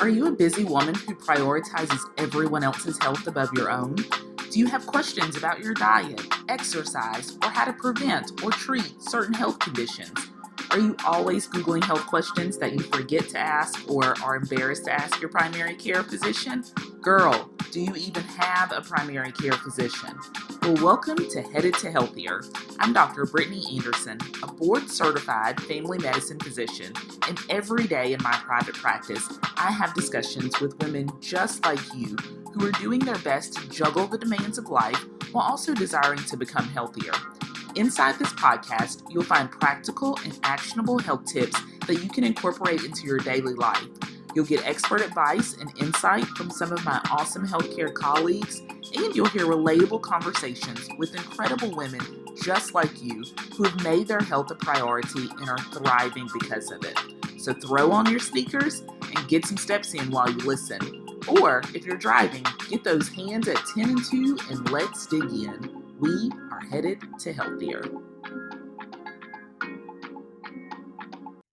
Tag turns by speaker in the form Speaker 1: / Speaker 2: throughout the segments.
Speaker 1: Are you a busy woman who prioritizes everyone else's health above your own? Do you have questions about your diet, exercise, or how to prevent or treat certain health conditions? Are you always Googling health questions that you forget to ask or are embarrassed to ask your primary care physician? Girl, do you even have a primary care physician? Well, welcome to Headed to Healthier. I'm Dr. Brittney Anderson, a board-certified family medicine physician, and every day in my private practice, I have discussions with women just like you who are doing their best to juggle the demands of life while also desiring to become healthier. Inside this podcast, you'll find practical and actionable health tips that you can incorporate into your daily life. You'll get expert advice and insight from some of my awesome healthcare colleagues, and you'll hear relatable conversations with incredible women just like you who have made their health a priority and are thriving because of it. So throw on your sneakers and get some steps in while you listen. Or if you're driving, get those hands at 10 and 2 and let's dig in. We are headed to healthier.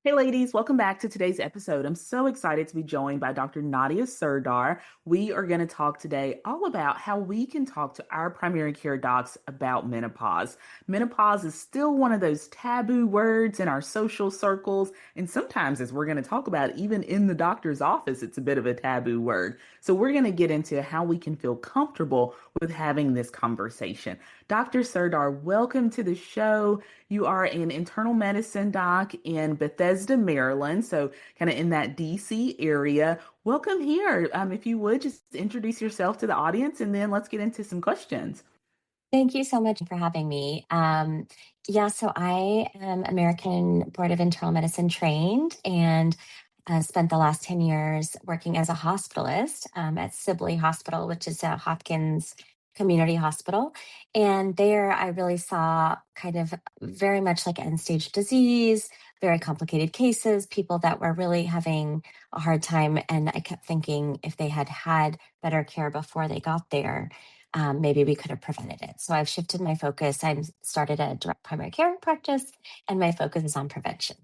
Speaker 1: Hey ladies, welcome back to today's episode. I'm so excited to be joined by Dr. Nadia Sirdar. We are going to talk today all about how we can talk to our primary care docs about menopause. Menopause is still one of those taboo words in our social circles, and sometimes, as we're going to talk about, even in the doctor's office, it's a bit of a taboo word. So we're going to get into how we can feel comfortable with having this conversation. Dr. Sirdar, welcome to the show. You are an internal medicine doc in Bethesda, Maryland, so kind of in that DC area. Welcome here. If you would, just introduce yourself to the audience, and then let's get into some questions.
Speaker 2: Thank you so much for having me. So I am American Board of Internal Medicine trained and spent the last 10 years working as a hospitalist at Sibley Hospital, which is a Hopkins community hospital. And there I really saw kind of very much like end stage disease, very complicated cases, people that were really having a hard time. And I kept thinking if they had had better care before they got there, maybe we could have prevented it. So I've shifted my focus. I started a direct primary care practice, and my focus is on prevention.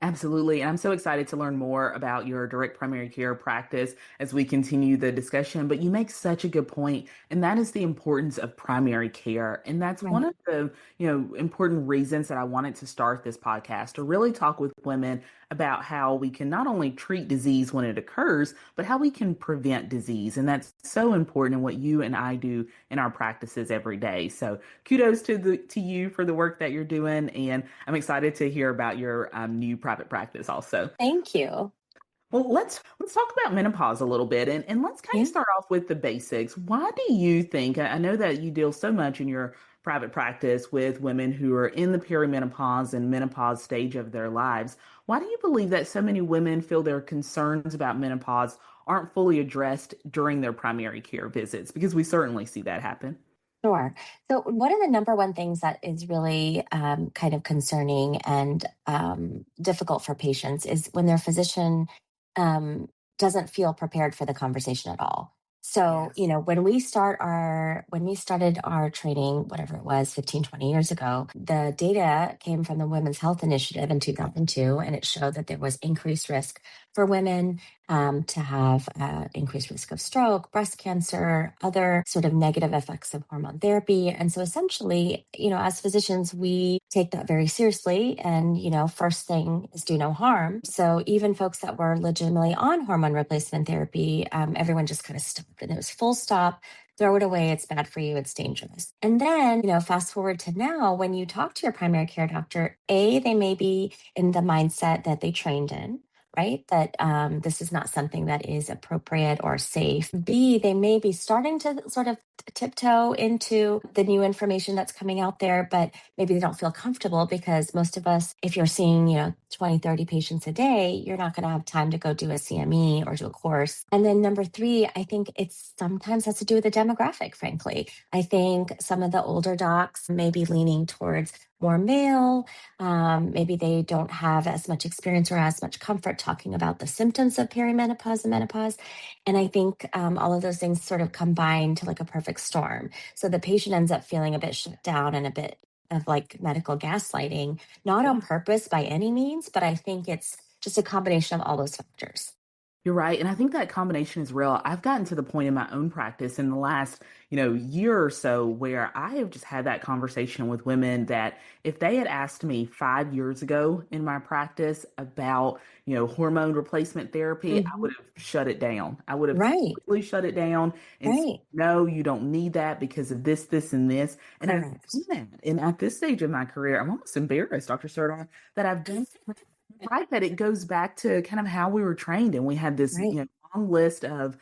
Speaker 1: Absolutely. And I'm so excited to learn more about your direct primary care practice as we continue the discussion. But you make such a good point, and that is the importance of primary care. And that's one
Speaker 2: Right.
Speaker 1: of the, important reasons that I wanted to start this podcast to really talk with women about how we can not only treat disease when it occurs, but how we can prevent disease. And that's so important in what you and I do in our practices every day. So kudos to you for the work that you're doing. And I'm excited to hear about your new private practice also.
Speaker 2: Thank you.
Speaker 1: Well, let's talk about menopause a little bit, and let's kind of
Speaker 2: Yeah.
Speaker 1: start off with the basics. Why do you think, I know that you deal so much in your private practice with women who are in the perimenopause and menopause stage of their lives. Why do you believe that so many women feel their concerns about menopause aren't fully addressed during their primary care visits? Because we certainly see that happen.
Speaker 2: Sure. So, one of the number one things that is really kind of concerning and difficult for patients is when their physician um, doesn't feel prepared for the conversation at all. So,
Speaker 1: Yes.
Speaker 2: when we started our training, whatever it was, 15, 20 years ago, the data came from the Women's Health Initiative in 2002, and it showed that there was increased risk for women to have increased risk of stroke, breast cancer, other sort of negative effects of hormone therapy. And so essentially, as physicians, we take that very seriously. And, first thing is do no harm. So even folks that were legitimately on hormone replacement therapy, everyone just kind of stopped and it was full stop. Throw it away. It's bad for you. It's dangerous. And then, fast forward to now, when you talk to your primary care doctor, they may be in the mindset that they trained in, right? That this is not something that is appropriate or safe. B, they may be starting to sort of tiptoe into the new information that's coming out there, but maybe they don't feel comfortable because most of us, if you're seeing, 20, 30 patients a day, you're not going to have time to go do a CME or do a course. And then number three, I think it's sometimes has to do with the demographic, frankly. I think some of the older docs may be leaning towards more male. Maybe they don't have as much experience or as much comfort talking about the symptoms of perimenopause and menopause. And I think all of those things sort of combine to like a perfect storm. So the patient ends up feeling a bit shut down and a bit of like medical gaslighting, not on
Speaker 1: Yeah.
Speaker 2: purpose by any means, but I think it's just a combination of all those factors.
Speaker 1: You're right. And I think that combination is real. I've gotten to the point in my own practice in the last, year or so where I have just had that conversation with women that if they had asked me 5 years ago in my practice about, hormone replacement therapy, I would
Speaker 2: Hmm.
Speaker 1: have shut it down. I would have
Speaker 2: Right,
Speaker 1: completely shut it down and said,
Speaker 2: right.
Speaker 1: no, you don't need that because of this, this, and this. And I've done
Speaker 2: Correct.
Speaker 1: that. And at this stage of my career, I'm almost embarrassed, Dr. Surdar, that I've done right that it goes back to kind of how we were trained and we had this
Speaker 2: Right.
Speaker 1: long list of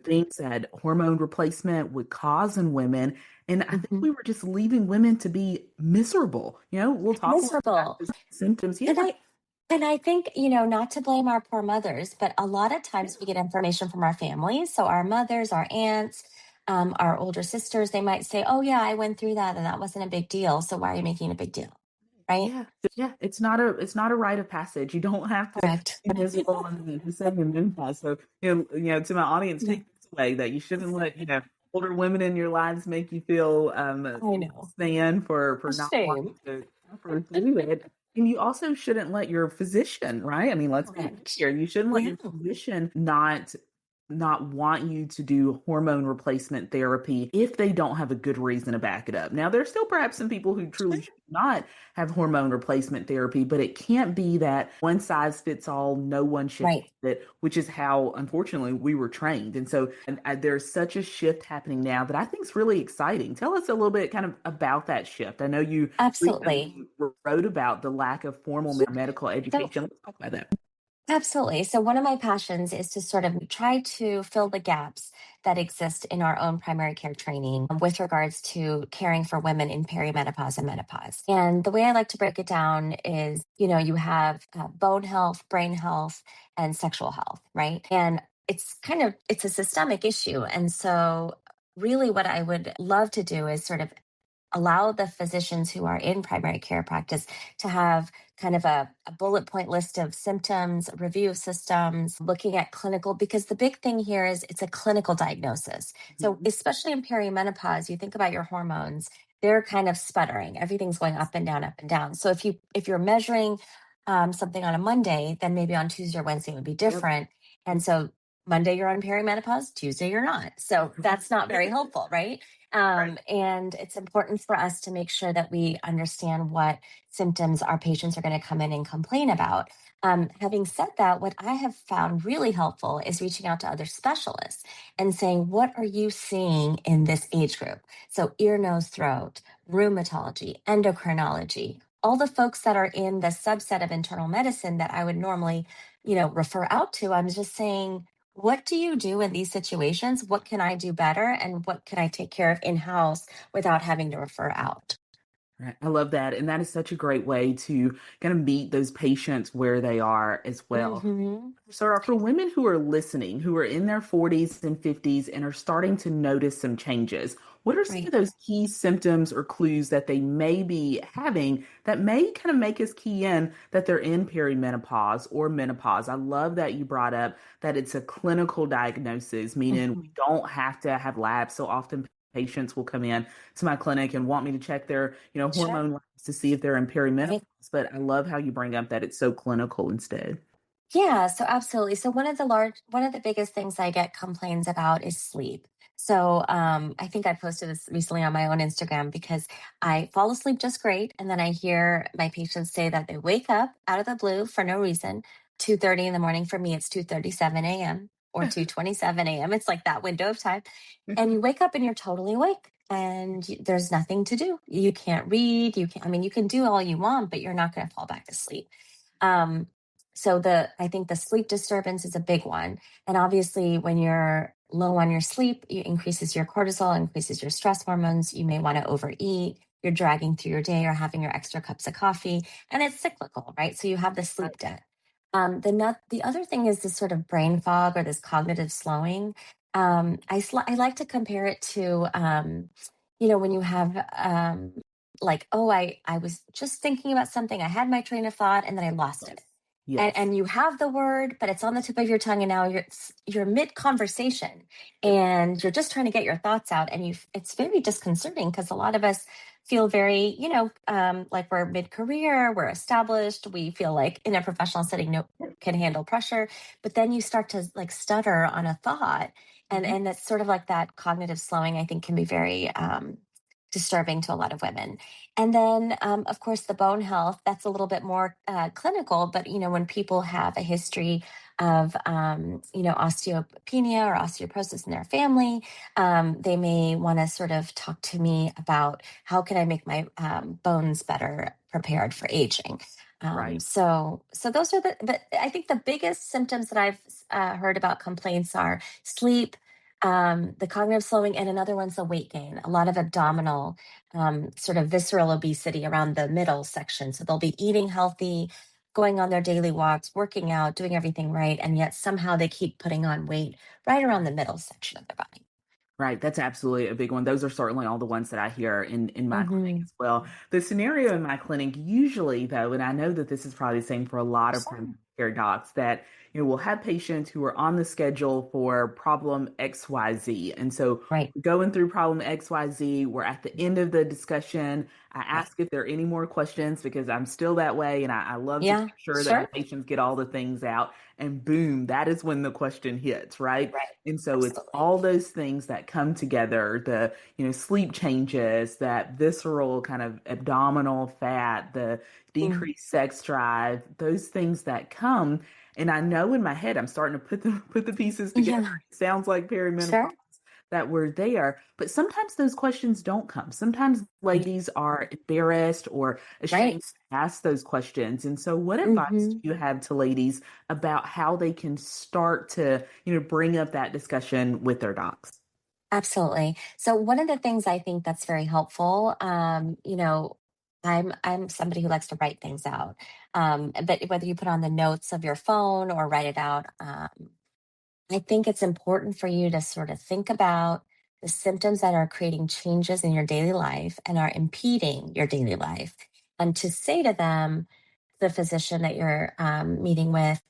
Speaker 1: things that hormone replacement would cause in women, and I think
Speaker 2: Hmm.
Speaker 1: we were just leaving women to be miserable. We'll talk about
Speaker 2: Miserable.
Speaker 1: the symptoms. Yeah.
Speaker 2: And I think, not to blame our poor mothers, but a lot of times we get information from our families. So our mothers, our aunts, our older sisters, they might say, "Oh yeah, I went through that and that wasn't a big deal. So why are you making a big deal?" Right?
Speaker 1: Yeah, yeah, it's not a rite of passage. You don't have to
Speaker 2: Correct.
Speaker 1: be miserable and the second menopause. So to my audience,
Speaker 2: Yeah,
Speaker 1: take this away that you shouldn't let older women in your lives make you feel
Speaker 2: I know.
Speaker 1: than
Speaker 2: A
Speaker 1: for not wanting
Speaker 2: shame.
Speaker 1: to suffer through it. And you also shouldn't let your physician, right? I mean, let's be real
Speaker 2: Correct.
Speaker 1: here. You shouldn't let
Speaker 2: Yeah.
Speaker 1: your physician not want you to do hormone replacement therapy if they don't have a good reason to back it up. Now, there's still perhaps some people who truly should not have hormone replacement therapy, but it can't be that one size fits all, no one should have
Speaker 2: Right.
Speaker 1: it, which is how, unfortunately, we were trained. And so there's such a shift happening now that I think is really exciting. Tell us a little bit kind of about that shift. I know you
Speaker 2: Absolutely.
Speaker 1: recently wrote about the lack of formal medical
Speaker 2: So
Speaker 1: education. Let's talk about that.
Speaker 2: absolutely. So, one of my passions is to sort of try to fill the gaps that exist in our own primary care training with regards to caring for women in perimenopause and menopause. And the way I like to break it down is, you have bone health, brain health, and sexual health, right? And it's a systemic issue. And so, really, what I would love to do is sort of allow the physicians who are in primary care practice to have kind of a bullet point list of symptoms, review of systems, looking at clinical, because the big thing here is it's a clinical diagnosis. So,
Speaker 1: Mhm.
Speaker 2: especially in perimenopause, you think about your hormones, they're kind of sputtering. Everything's going up and down, up and down. So, if you're measuring something on a Monday, then maybe on Tuesday or Wednesday it would be
Speaker 1: Yep.
Speaker 2: different. And so, Monday you're on perimenopause, Tuesday you're not. So that's not very helpful, right?
Speaker 1: Right.
Speaker 2: And it's important for us to make sure that we understand what symptoms our patients are going to come in and complain about. Having said that, what I have found really helpful is reaching out to other specialists and saying, what are you seeing in this age group? So, ear, nose, throat, rheumatology, endocrinology, all the folks that are in the subset of internal medicine that I would normally, refer out to. I'm just saying, what do you do in these situations? What can I do better? And what can I take care of in house without having to refer out?
Speaker 1: Right. I love that. And that is such a great way to kind of meet those patients where they are as well.
Speaker 2: Hmm.
Speaker 1: So, for women who are listening, who are in their 40s and 50s and are starting to notice some changes, what are some of
Speaker 2: Right.
Speaker 1: those key symptoms or clues that they may be having that may kind of make us key in that they're in perimenopause or menopause? I love that you brought up that it's a clinical diagnosis, meaning we
Speaker 2: Hmm.
Speaker 1: don't have to have labs. So often patients will come in to my clinic and want me to check their,
Speaker 2: Sure.
Speaker 1: hormone levels to see if they're in perimenopause.
Speaker 2: Right.
Speaker 1: But I love how you bring up that it's so clinical instead.
Speaker 2: Yeah, so absolutely. So one of the biggest things I get complaints about is sleep. So I think I posted this recently on my own Instagram because I fall asleep just great, and then I hear my patients say that they wake up out of the blue for no reason, 2:30 in the morning. For me, it's 2:37 a.m. or 2:27 a.m. It's like that window of time, and you wake up and you're totally awake, and there's nothing to do. You can't read. You can, I mean, you can do all you want, but you're not going to fall back to sleep. Um, so I think the sleep disturbance is a big one. And obviously when you're low on your sleep, it increases your cortisol, increases your stress hormones. You may want to overeat. You're dragging through your day or having your extra cups of coffee, and it's cyclical, right? So you have the sleep debt. The other thing is this sort of brain fog or this cognitive slowing. I like to compare it to, when you have like, oh, I was just thinking about something. I had my train of thought and then I lost it.
Speaker 1: Yes.
Speaker 2: And,
Speaker 1: Yes.
Speaker 2: and you have the word, but it's on the tip of your tongue, and now you're mid conversation, and you're just trying to get your thoughts out, and it's very disconcerting because a lot of us feel very, like we're mid-career, we're established, we feel like in a professional setting, no can handle pressure. But then you start to like stutter on a thought, and
Speaker 1: Mhm.
Speaker 2: that's sort of like that cognitive slowing. I think can be very disturbing to a lot of women. And then, of course, the bone health, that's a little bit more clinical. But, when people have a history of, osteopenia or osteoporosis in their family, they may want to sort of talk to me about how can I make my bones better prepared for aging.
Speaker 1: Right.
Speaker 2: So those are but I think the biggest symptoms that I've heard about complaints are sleep, the cognitive slowing, and another one's the weight gain. A lot of abdominal, sort of visceral obesity around the middle section. So they'll be eating healthy, going on their daily walks, working out, doing everything right, and yet somehow they keep putting on weight right around the middle section of their body.
Speaker 1: Right, that's absolutely a big one. Those are certainly all the ones that I hear in my clinic
Speaker 2: Mm-hmm.
Speaker 1: as well. The scenario in my clinic usually, though, and I know that this is probably the same for a lot of primary care docs, that we'll have patients who are on the schedule for problem XYZ. And so
Speaker 2: Right.
Speaker 1: we're going through problem XYZ. We're at the end of the discussion. I
Speaker 2: Right.
Speaker 1: ask if there are any more questions because I'm still that way, and I love to
Speaker 2: Yeah.
Speaker 1: make sure that my
Speaker 2: Sure.
Speaker 1: patients get all the things out. And boom, that is when the question hits, right?
Speaker 2: Right.
Speaker 1: And so it's
Speaker 2: Absolutely.
Speaker 1: all those things that come together, the, sleep changes, that visceral kind of abdominal fat, the
Speaker 2: Mm.
Speaker 1: decreased sex drive, those things that come. And I know in my head, I'm starting to put the pieces together.
Speaker 2: Yeah.
Speaker 1: It sounds like perimenopause
Speaker 2: Sure.
Speaker 1: that we're there, but sometimes those questions don't come. Sometimes ladies are embarrassed or ashamed
Speaker 2: Right.
Speaker 1: to ask those questions. And so what advice
Speaker 2: Hmm.
Speaker 1: do you have to ladies about how they can start to, bring up that discussion with their docs?
Speaker 2: Absolutely. So one of the things I think that's very helpful, I'm somebody who likes to write things out. But whether you put on the notes of your phone or write it out, I think it's important for you to sort of think about the symptoms that are creating changes in your daily life and are impeding your daily life, and to say to them, the physician that you're meeting with,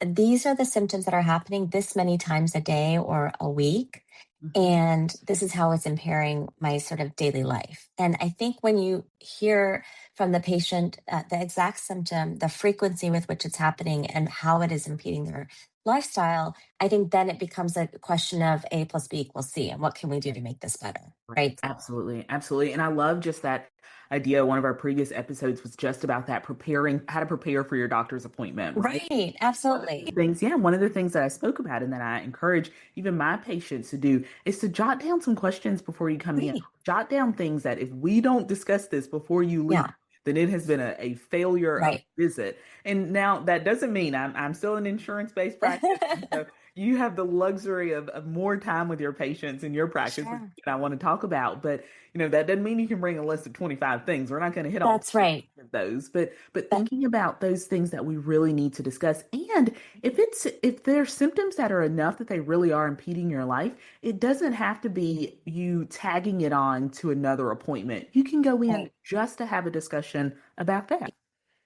Speaker 2: these are the symptoms that are happening this many times a day or a week.
Speaker 1: Mhm.
Speaker 2: And this is how it's impairing my sort of daily life. And I think when you hear from the patient the exact symptom, the frequency with which it's happening, and how it is impeding their lifestyle, I think then it becomes a question of A plus B equals C. And what can we do to make this better?
Speaker 1: Right.
Speaker 2: Right.
Speaker 1: Absolutely. Absolutely. And I love just that idea. One of our previous episodes was just about that preparing, how to prepare for your doctor's appointment, right?
Speaker 2: Right.
Speaker 1: One of the
Speaker 2: Absolutely.
Speaker 1: things, yeah, one of the things that I spoke about and that I encourage even my patients to do is to jot down some questions before you come in.
Speaker 2: Right.
Speaker 1: Jot down things that if we don't discuss this before you leave,
Speaker 2: Yeah.
Speaker 1: then it has been a failure of
Speaker 2: Right.
Speaker 1: visit. And now that doesn't mean I'm still an insurance-based practice. And so you have the luxury of more time with your patients in your practice, which
Speaker 2: Sure.
Speaker 1: I want to talk about. But that doesn't mean you can bring a list of 25 things. We're not going to hit all
Speaker 2: That's right.
Speaker 1: of those, but
Speaker 2: That,
Speaker 1: thinking about those things that we really need to discuss. And if there's symptoms that are enough that they really are impeding your life, it doesn't have to be you tagging it on to another appointment. You can go in
Speaker 2: right.
Speaker 1: just to have a discussion about that.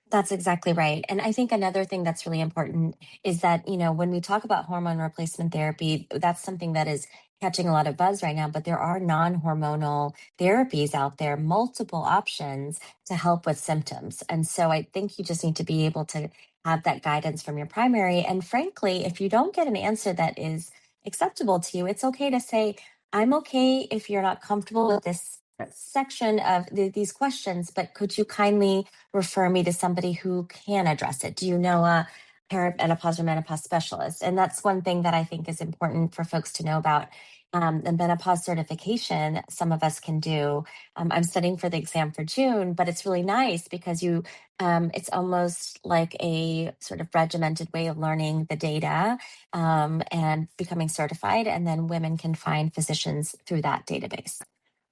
Speaker 2: That's exactly right. And I think another thing that's really important is that, when we talk about hormone replacement therapy, that's something that is catching a lot of buzz right now, but there are non hormonal therapies out there, multiple options to help with symptoms. And so I think you just need to be able to have that guidance from your primary. And frankly, if you don't get an answer that is acceptable to you, it's okay to say, I'm okay if you're not comfortable with this section of these questions, but could you kindly refer me to somebody who can address it? Do you know a perimenopause or menopause specialist? And that's one thing that I think is important for folks to know about. The menopause certification, some of us can do. I'm studying for the exam for June, but it's really nice because it's almost like a sort of regimented way of learning the data and becoming certified. And then women can find physicians through that database.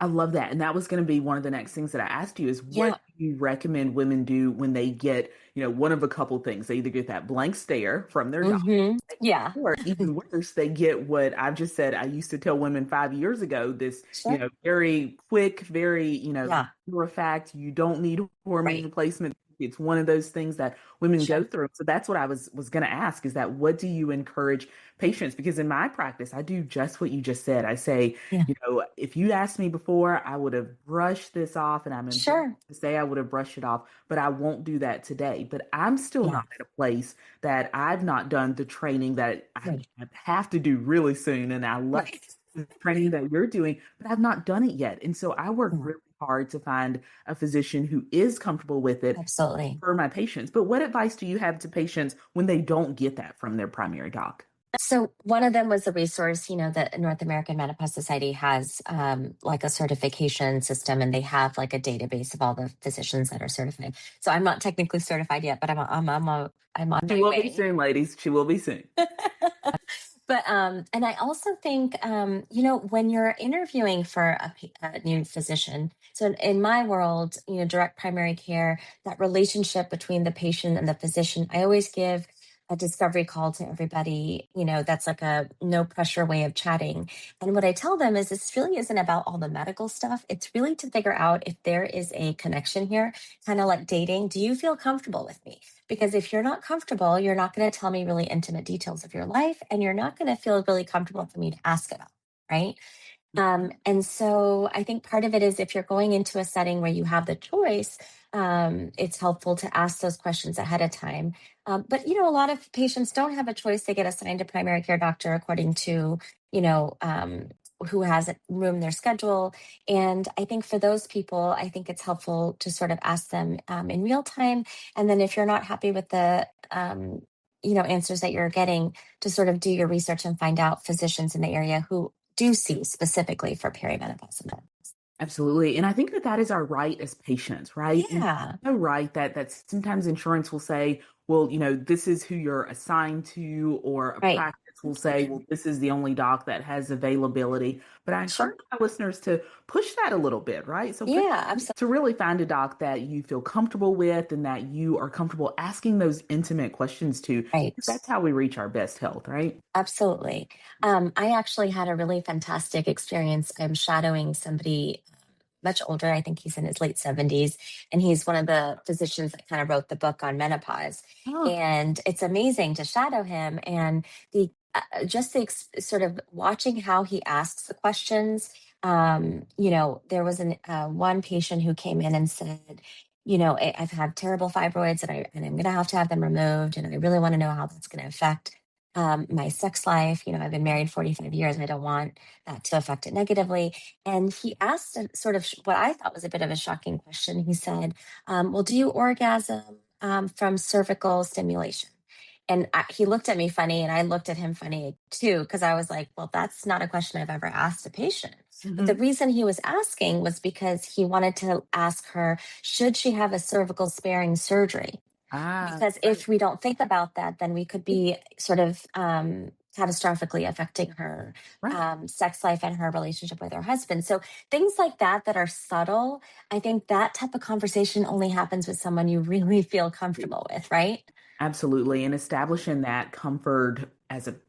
Speaker 1: I love that. And that was going to be one of the next things that I asked you is what
Speaker 2: Yeah.
Speaker 1: do you recommend women do when they get, one of a couple things? They either get that blank stare from their doctor,
Speaker 2: Yeah.
Speaker 1: or even worse, they get what I've just said. I used to tell women 5 years ago, this,
Speaker 2: Sure.
Speaker 1: very quick, very,
Speaker 2: Yeah.
Speaker 1: matter of fact, you don't need hormone
Speaker 2: Right.
Speaker 1: replacement It's one of those things that women go
Speaker 2: Sure.
Speaker 1: through. So that's what I was going to ask is that what do you encourage patients? Because in my practice, I do just what you just said. I say,
Speaker 2: Yeah.
Speaker 1: if you asked me before, I would have brushed this off, and I'm embarrassed
Speaker 2: Sure.
Speaker 1: to say I would have brushed it off, but I won't do that today. But I'm still
Speaker 2: Yeah.
Speaker 1: not at a place that I've not done the training that
Speaker 2: Right.
Speaker 1: I have to do really soon. And I love
Speaker 2: Right.
Speaker 1: the training that you're doing, but I've not done it yet. And so I work
Speaker 2: Yeah.
Speaker 1: really hard to find a physician who is comfortable with it
Speaker 2: Absolutely.
Speaker 1: for my patients. But what advice do you have to patients when they don't get that from their primary doc?
Speaker 2: So one of them was the resource, the North American Menopause Society has like a certification system, and they have like a database of all the physicians that are certified. So I'm not technically certified yet, but I'm on
Speaker 1: She
Speaker 2: my
Speaker 1: will be
Speaker 2: way.
Speaker 1: soon, ladies. She will be soon.
Speaker 2: But and I also think when you're interviewing for a new physician, so in my world, direct primary care, that relationship between the patient and the physician, I always give a discovery call to everybody. That's like a no pressure way of chatting. And what I tell them is this really isn't about all the medical stuff. It's really to figure out if there is a connection here, kind of like dating. Do you feel comfortable with me? Because if you're not comfortable, you're not going to tell me really intimate details of your life, and you're not going to feel really comfortable for me to ask about, right? And so I think part of it is if you're going into a setting where you have the choice, it's helpful to ask those questions ahead of time. But a lot of patients don't have a choice. They get assigned a primary care doctor according to, you know, um, who has room in their schedule. And I think for those people, I think it's helpful to sort of ask them in real time. And then if you're not happy with the answers that you're getting, to sort of do your research and find out physicians in the area who do see specifically for perimenopause and menopause.
Speaker 1: Absolutely. And I think that that is our right as patients, right? And
Speaker 2: Yeah,
Speaker 1: so right that sometimes insurance will say, well, this is who you're assigned to, or a
Speaker 2: right.
Speaker 1: practice will say, well, this is the only doc that has availability. But I encourage
Speaker 2: Sure.
Speaker 1: my listeners to push that a little bit, right? So push
Speaker 2: Yeah, absolutely.
Speaker 1: to really find a doc that you feel comfortable with and that you are comfortable asking those intimate questions to, because
Speaker 2: Right.
Speaker 1: that's how we reach our best health, right?
Speaker 2: Absolutely. I actually had a really fantastic experience. I'm shadowing somebody much older. I think he's in his late 70s, and he's one of the physicians that kind of wrote the book on menopause.
Speaker 1: Oh,
Speaker 2: And it's amazing to shadow him, and the just the sort of watching how he asks the questions. There was one patient who came in and said, I've had terrible fibroids, and I'm going to have them removed, and I really want to know how that's going to affect my sex life. I've been married 45 years. I don't want that to affect it negatively. And he asked a sort of what I thought was a bit of a shocking question. He said, well, do you orgasm from cervical stimulation? And he looked at me funny, and I looked at him funny too, because I was like, well, that's not a question I've ever asked a patient. But the
Speaker 1: mhm.
Speaker 2: reason he was asking was because he wanted to ask her, should she have a cervical sparing surgery?
Speaker 1: Ah,
Speaker 2: Because
Speaker 1: right,
Speaker 2: if we don't think about that, then we could be sort of catastrophically affecting her
Speaker 1: right.
Speaker 2: sex life and her relationship with her husband. So things like that are subtle. I think that type of conversation only happens with someone you really feel comfortable with, right?
Speaker 1: Absolutely. And establishing that comfort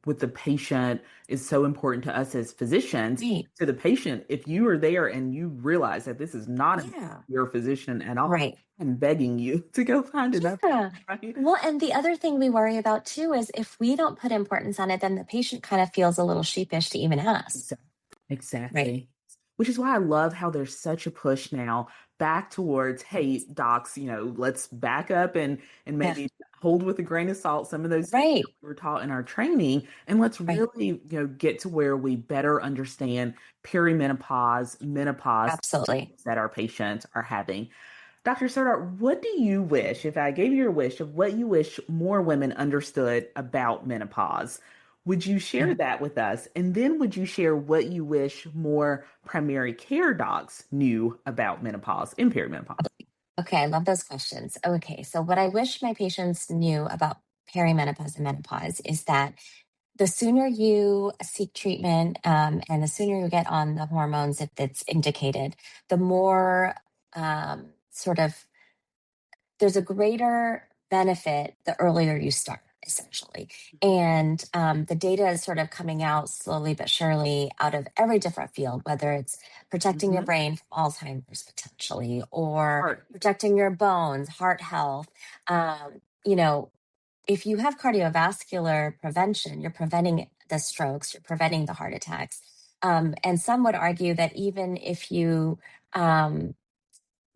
Speaker 1: with the patient is so important to us as physicians.
Speaker 2: Right.
Speaker 1: To the patient, if you are there and you realize that this is not
Speaker 2: Yeah.
Speaker 1: your physician at all,
Speaker 2: Right.
Speaker 1: I'm begging you to go find another,
Speaker 2: Yeah.
Speaker 1: right?
Speaker 2: Well, and the other thing we worry about too is if we don't put importance on it, then the patient kind of feels a little sheepish to even ask.
Speaker 1: Exactly.
Speaker 2: Right.
Speaker 1: Exactly. Which is why I love how there's such a push now back towards, hey, docs, let's back up and
Speaker 2: Yeah.
Speaker 1: maybe hold with a grain of salt some of those things that
Speaker 2: Right.
Speaker 1: we were taught in our training, and let's
Speaker 2: Right.
Speaker 1: really, get to where we better understand perimenopause, menopause
Speaker 2: Absolutely.
Speaker 1: that our patients are having. Dr. Serdar, what do you wish, if I gave you a wish of what you wish more women understood about menopause, would you share
Speaker 2: Yeah.
Speaker 1: that with us? And then would you share what you wish more primary care docs knew about menopause and perimenopause?
Speaker 2: Okay, I love those questions. Okay, so what I wish my patients knew about perimenopause and menopause is that the sooner you seek treatment and the sooner you get on the hormones, if it's indicated, the more sort of there's a greater benefit the earlier you start. essentially. And the data is sort of coming out slowly but surely out of every different field, whether it's protecting your
Speaker 1: Mm-hmm.
Speaker 2: brain from Alzheimer's potentially, or
Speaker 1: Heart.
Speaker 2: protecting your bones, heart health. You know, if you have cardiovascular prevention, you're preventing the strokes, you're preventing the heart attacks. And some would argue that even if you um,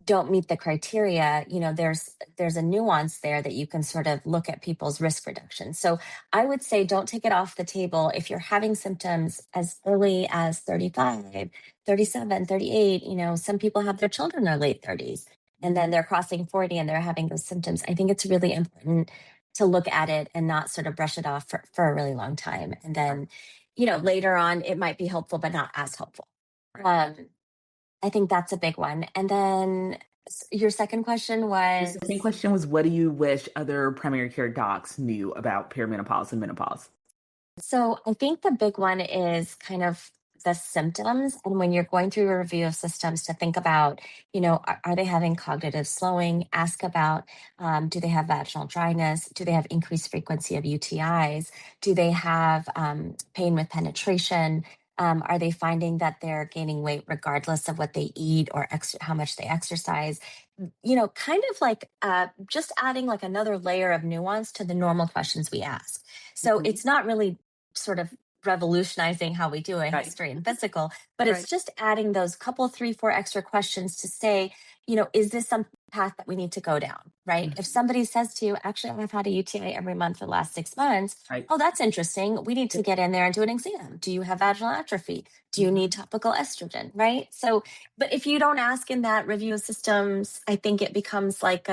Speaker 2: don't meet the criteria, there's a nuance there that you can sort of look at people's risk reduction. So I would say don't take it off the table if you're having symptoms as early as 35, 37, 38. Some people have their children in their late 30s, and then they're crossing 40 and they're having those symptoms. I think it's really important to look at it and not sort of brush it off for a really long time. And
Speaker 1: Right.
Speaker 2: then, later on, it might be helpful, but not as helpful.
Speaker 1: Right.
Speaker 2: I think that's a big one. And then your second question
Speaker 1: The
Speaker 2: was,
Speaker 1: second question was, what do you wish other primary care docs knew about perimenopause and menopause?
Speaker 2: so I think the big one is kind of the symptoms. And when you're going through a review of systems, to think about, are they having cognitive slowing? Ask about, do they have vaginal dryness? Do they have increased frequency of UTIs? Do they have pain with penetration? Are they finding that they're gaining weight regardless of what they eat or how much they exercise? Kind of like just adding like another layer of nuance to the normal questions we ask. So
Speaker 1: Mhm.
Speaker 2: it's not really sort of revolutionizing how we do a
Speaker 1: Right.
Speaker 2: history and physical, but it's
Speaker 1: Right.
Speaker 2: just adding those couple, 3, 4 extra questions to say, is this some path that we need to go down, right? If
Speaker 1: Mhm.
Speaker 2: somebody says to you, actually, I've had a UTI every month for the last 6 months,
Speaker 1: Right.
Speaker 2: oh, that's interesting. We need to
Speaker 1: Yep.
Speaker 2: get in there and do an exam. Do you have vaginal atrophy? Do you need
Speaker 1: Mhm.
Speaker 2: topical estrogen, right? So, but if you don't ask in that review of systems, I think it becomes like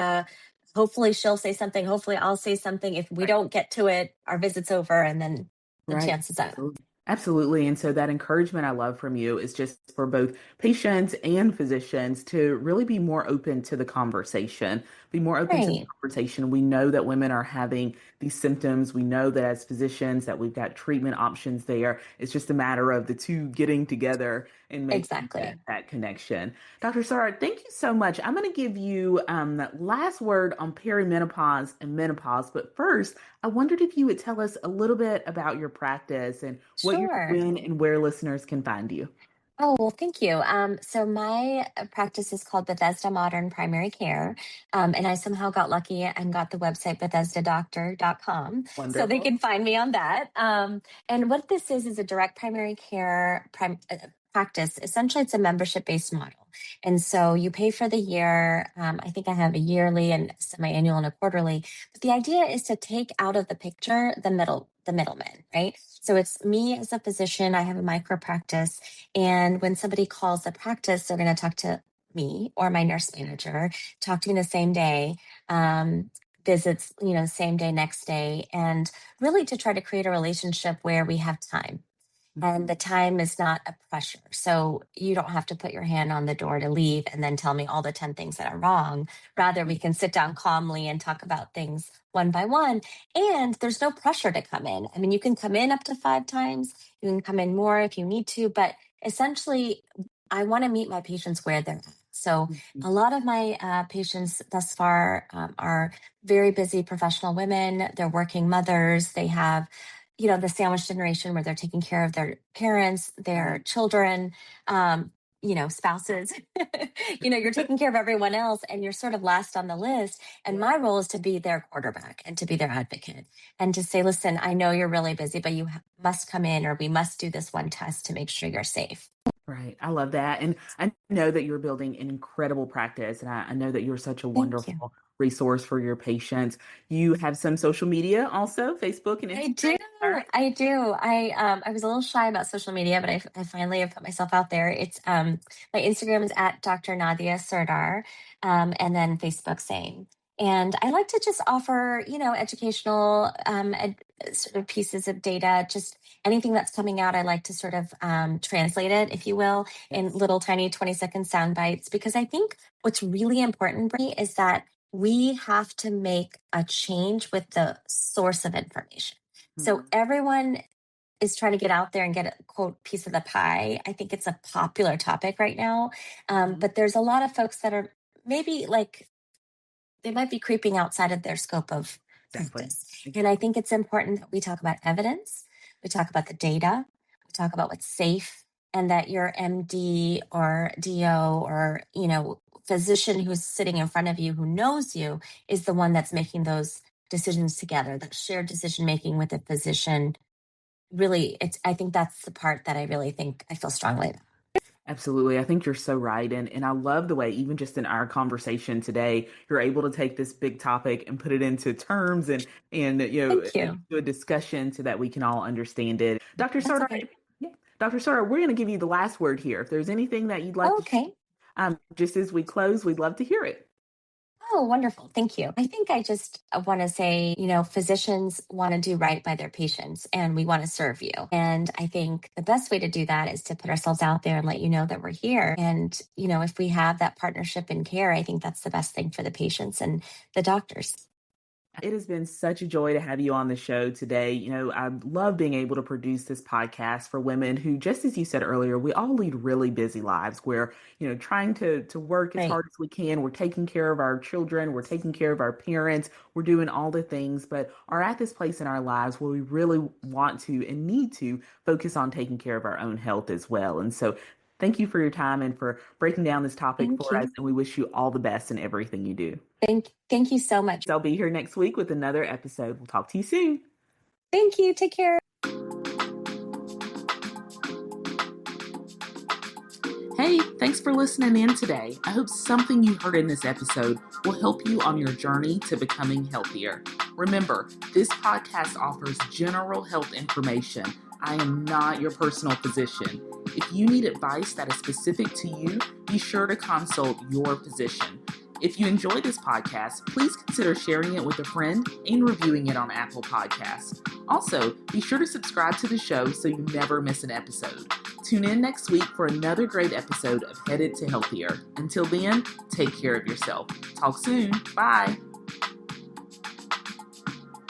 Speaker 2: hopefully she'll say something, hopefully I'll say something. If we
Speaker 1: Right.
Speaker 2: don't get to it, our visit's over, and then the
Speaker 1: Right.
Speaker 2: chances up.
Speaker 1: Absolutely. Absolutely. And so that encouragement I love from you is just for both patients and physicians to really be more open to the conversation, be more open to the
Speaker 2: Right.
Speaker 1: conversation. We know that women are having these symptoms. We know that as physicians that we've got treatment options there. It's just a matter of the two getting together and making
Speaker 2: Exactly.
Speaker 1: that connection. Dr. Sardar, thank you so much. I'm going to give you that last word on perimenopause and menopause. But first, I wondered if you would tell us a little bit about your practice and what you're
Speaker 2: Sure.
Speaker 1: doing and where listeners can find you.
Speaker 2: Oh, well, thank you. So my practice is called Bethesda Modern Primary Care. And I somehow got lucky and got the website BethesdaDoctor.com. So they
Speaker 1: Wonderful.
Speaker 2: can find me on that. And what this is a direct primary care practice. Essentially, it's a membership-based model. And so you pay for the year. I think I have a yearly and semi-annual and a quarterly. But the idea is to take out of the picture the middleman, right? So it's me as a physician. I have a micro practice, and when somebody calls the practice, they're going to talk to me or my nurse manager, talk to me the same day, um, visits, same day, next day, and really to try to create a relationship where we have time. And
Speaker 1: Mhm.
Speaker 2: the time is not a pressure. So you don't have to put your hand on the door to leave and then tell me all the 10 things that are wrong. Rather, we can sit down calmly and talk about things one by one. And there's no pressure to come in. I mean, you can come in up to 5 times, you can come in more if you need to, but essentially, I want to meet my patients where they're at. So
Speaker 1: Mhm.
Speaker 2: a lot of my patients thus far are very busy professional women. They're working mothers. They have the sandwich generation where they're taking care of their parents, their
Speaker 1: Right.
Speaker 2: children, spouses. You're taking care of everyone else and you're sort of last on the list. And
Speaker 1: Yeah.
Speaker 2: my role is to be their quarterback and to be their advocate and to say, listen, I know you're really busy, but you must come in or we must do this one test to make sure you're safe.
Speaker 1: Right. I love that. And I know that you're building an incredible practice. And I know that you're such a
Speaker 2: Thank you.
Speaker 1: wonderful resource for your patients. You have some social media also, Facebook and
Speaker 2: I do.
Speaker 1: Instagram. All right.
Speaker 2: I do. I was a little shy about social media, but I finally have put myself out there. It's my Instagram is at Dr. Nadia Sirdar, and then Facebook same. And I like to just offer, educational sort of pieces of data, just anything that's coming out. I like to sort of translate it, if you will, in
Speaker 1: Yes.
Speaker 2: little tiny 20-second sound bites, because I think what's really important, Brittany, is that we have to make a change with the source of information. So
Speaker 1: Mhm.
Speaker 2: everyone is trying to get out there and get a quote piece of the pie. I think it's a popular topic right now.
Speaker 1: Mhm.
Speaker 2: But there's a lot of folks that are maybe like they might be creeping outside of their scope of practice. And I think it's important that we talk about evidence, we talk about the data, we talk about what's safe, and that your MD or DO or, physician who's sitting in front of you who knows you is the one that's making those decisions together, that shared decision making with the physician. Really, I think that's the part that I really think I feel strongly about.
Speaker 1: Absolutely. I think you're so right. And I love the way, even just in our conversation today, you're able to take this big topic and put it into terms and
Speaker 2: Thank you.
Speaker 1: do a discussion so that we can all understand it. Dr.
Speaker 2: That's
Speaker 1: Sardar,
Speaker 2: okay.
Speaker 1: yeah, Dr. Sardar, we're going to give you the last word here. If there's anything that you'd like to share,
Speaker 2: Okay.
Speaker 1: just as we close, we'd love to hear it.
Speaker 2: Oh, wonderful. Thank you. I think I just want to say, physicians want to do right by their patients and we want to serve you. And I think the best way to do that is to put ourselves out there and let you know that we're here. And, if we have that partnership in care, I think that's the best thing for the patients and the doctors.
Speaker 1: It has been such a joy to have you on the show today. I love being able to produce this podcast for women who, just as you said earlier, we all lead really busy lives where, trying to work as
Speaker 2: Right.
Speaker 1: hard as we can. We're taking care of our children, we're taking care of our parents, we're doing all the things, but are at this place in our lives where we really want to and need to focus on taking care of our own health as well. And so thank you for your time and for breaking down this topic
Speaker 2: Thank
Speaker 1: for us.
Speaker 2: you.
Speaker 1: And we wish you all the best in everything you do.
Speaker 2: Thank you so much.
Speaker 1: I'll be here next week with another episode. We'll talk to you soon.
Speaker 2: Thank you. Take care.
Speaker 1: Hey, thanks for listening in today. I hope something you heard in this episode will help you on your journey to becoming healthier. Remember, this podcast offers general health information. I am not your personal physician. If you need advice that is specific to you, be sure to consult your physician. If you enjoy this podcast, please consider sharing it with a friend and reviewing it on Apple Podcasts. Also, be sure to subscribe to the show so you never miss an episode. Tune in next week for another great episode of Headed to Healthier. Until then, take care of yourself. Talk soon. Bye.